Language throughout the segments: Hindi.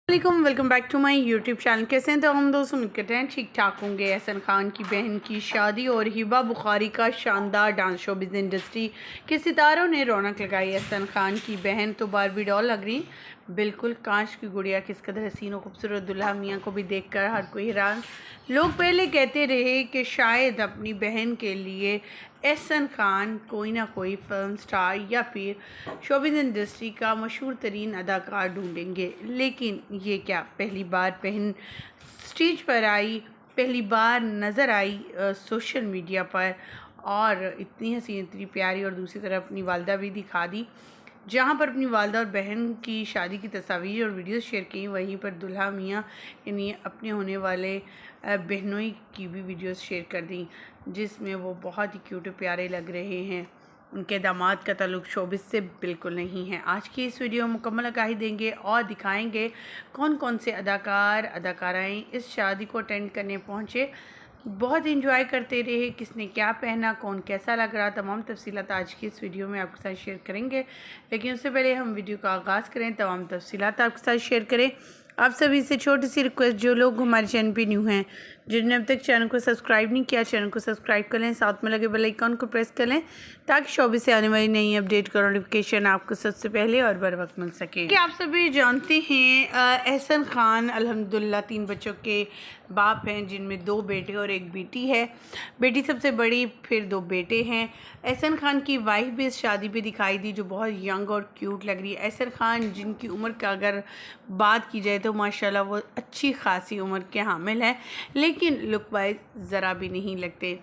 Welcome back to my YouTube channel. कैसे हैं तो हम दोस्त उम्मीद करते हैं ठीक ठाक होंगे। एहसन खान की बहन की शादी और हिबा बुखारी का शानदार डांस शोबिज़ इंडस्ट्री के सितारों ने रौनक लगाई। एहसन खान की बहन तो बारबी डॉल लग रही, बिल्कुल कांच की गुड़िया। किस कदर हसीन और खूबसूरत दुल्हा मियाँ को भी देखकर हर कोई हैरान। लोग पहले कहते रहे कि शायद अपनी बहन के लिए एहसन खान कोई ना कोई फिल्म स्टार या फिर शोबिज़ इंडस्ट्री का मशहूर तरीन अदाकार ढूंढेंगे, लेकिन ये क्या पहली बार बहन स्टेज पर आई, पहली बार नज़र आई सोशल मीडिया पर, और इतनी हसीन इतनी प्यारी। और दूसरी तरफ अपनी वालदा भी दिखा दी, जहाँ पर अपनी वालदा और बहन की शादी की तस्वीर और वीडियोस शेयर की, वहीं पर दुल्हा मियाँ यानी अपने होने वाले बहनोई की भी वीडियोस शेयर कर दी, जिसमें वो बहुत ही क्यूट और प्यारे लग रहे हैं। उनके दामाद का ताल्लुक शोबिस से बिल्कुल नहीं है। आज की इस वीडियो में मुकम्मल आगाही देंगे और दिखाएंगे कौन कौन से अदाकार अदाकाराएँ इस शादी को अटेंड करने पहुँचे, बहुत इंजॉय करते रहे, किसने क्या पहना, कौन कैसा लग रहा, तमाम तफसीलात आज की इस वीडियो में आपके साथ शेयर करेंगे। लेकिन उससे पहले हम वीडियो का आगाज़ करें, तमाम तफसीलात आपके साथ शेयर करें। आप सभी से छोटी सी रिक्वेस्ट, जो लोग हमारे चैनल पे न्यू हैं, जिन्होंने अब तक चैनल को सब्सक्राइब नहीं किया, चैनल को सब्सक्राइब कर लें, साथ में लगे बेल आइकन को प्रेस कर लें, ताकि शोबिज़ से आने वाली नई अपडेट का नोटिफिकेशन आपको सबसे पहले और बर वक्त मिल सके। कि आप सभी जानते हैं एहसन खान अल्हम्दुलिल्लाह 3 बच्चों के बाप हैं, जिनमें 2 बेटे और 1 बेटी है। बेटी सबसे बड़ी, फिर 2 बेटे हैं। एहसन खान की वाइफ भी इस शादी पे दिखाई दी, जो बहुत यंग और क्यूट लग रही है। एहसन खान जिनकी उम्र का अगर बात की जाए तो माशाल्लाह वो अच्छी खासी उम्र के हामिल हैं, लेकिन लुक वाइज ज़रा भी नहीं लगते।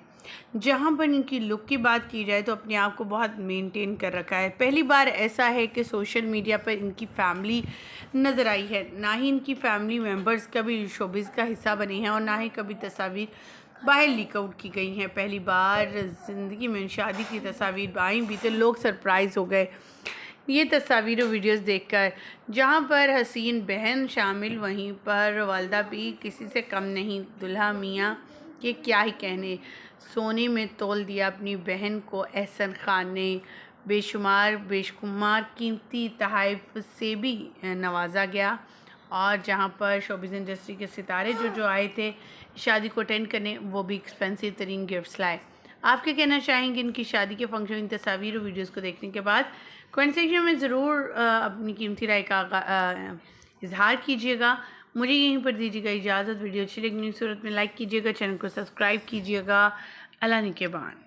जहाँ पर इनकी लुक की बात की जाए तो अपने आप को बहुत मेंटेन कर रखा है। पहली बार ऐसा है कि सोशल मीडिया पर इनकी फैमिली नज़र आई है। ना ही इनकी फैमिली मेम्बर्स कभी शोबिज़ का हिस्सा बने हैं और ना ही कभी तस्वीर बाहर लीक आउट की गई हैं। पहली बार ज़िंदगी में शादी की तस्वीर आई भी तो लोग सरप्राइज़ हो गए ये तस्वीर और वीडियोस देखकर। जहाँ पर हसीन बहन शामिल, वहीं पर वालदा भी किसी से कम नहीं। दुल्हा मियाँ के क्या ही कहने, सोने में तोल दिया अपनी बहन को एहसन खान ने। बेशुमार कीमती तोहफ़े से भी नवाजा गया। और जहाँ पर शोबिज़ इंडस्ट्री के सितारे जो आए थे शादी को अटेंड करने, वो भी एक्सपेंसिव तरीन गिफ्ट्स लाए। आप क्या कहना चाहेंगे इनकी शादी के फंक्शन, इन तस्वीर और वीडियोस को देखने के बाद? कमेंट सेक्शन में ज़रूर अपनी कीमती राय का इजहार कीजिएगा। मुझे यहीं पर दीजिएगा इजाज़त। वीडियो अच्छी लगी सूरत में लाइक कीजिएगा, चैनल को सब्सक्राइब कीजिएगा। अल्लाह निगहबान।